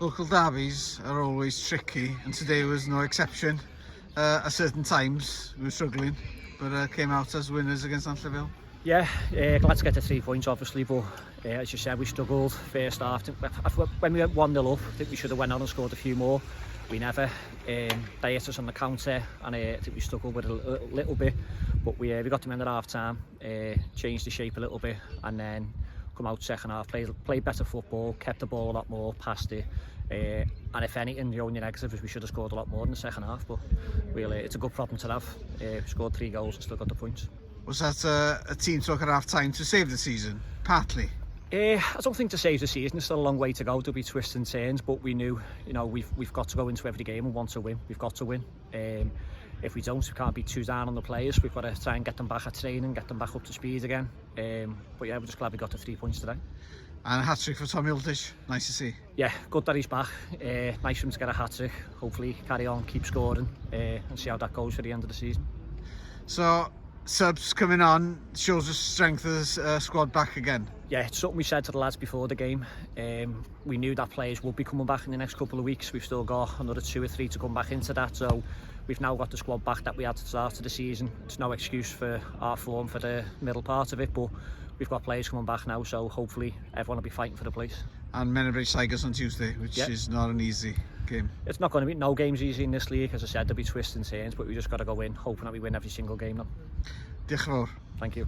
Local derbies are always tricky, and today was no exception. At certain times we were struggling, but came out as winners against Nantlle Vale. Yeah, glad to get the 3 points obviously, but as you said, we struggled first half. When we went 1-0 up, I think we should have went on and scored a few more. We never. They hit us on the counter, and I think we struggled with it a little bit, but we got them in at half time, changed the shape a little bit, and then come out second half, played better football, kept the ball a lot more, passed it, and if anything, the only negative is we should have scored a lot more in the second half, but really it's a good problem to have. We scored 3 goals and still got the points. Was that a team talk at half time to save the season? Partly. I don't think to save the season, there's still a long way to go. There'll be twists and turns, but we knew, we've got to go into every game and want to win. We've got to win. If we don't, we can't be too down on the players. We've got to try and get them back at training, get them back up to speed again. But yeah, we're just glad we got the 3 points today. And a hat-trick for Tommy Aldridge, nice to see. Yeah, good that he's back. Nice for him to get a hat-trick. Hopefully carry on, keep scoring, and see how that goes for the end of the season. So, subs coming on shows the strength of the squad back again. Yeah, it's something we said to the lads before the game. We knew that players would be coming back in the next couple of weeks. We've still got another 2 or 3 to come back into that, so we've now got the squad back that we had at the start of the season. It's no excuse for our form for the middle part of it, but we've got players coming back now, so hopefully everyone will be fighting for the place. And Menabridge Tigers on Tuesday, which is not an easy game. It's not going to be, no games easy in this league. As I said, there'll be twists and turns, but we just got to go in, hoping that we win every single game now. Diolch yn fawr. Thank you.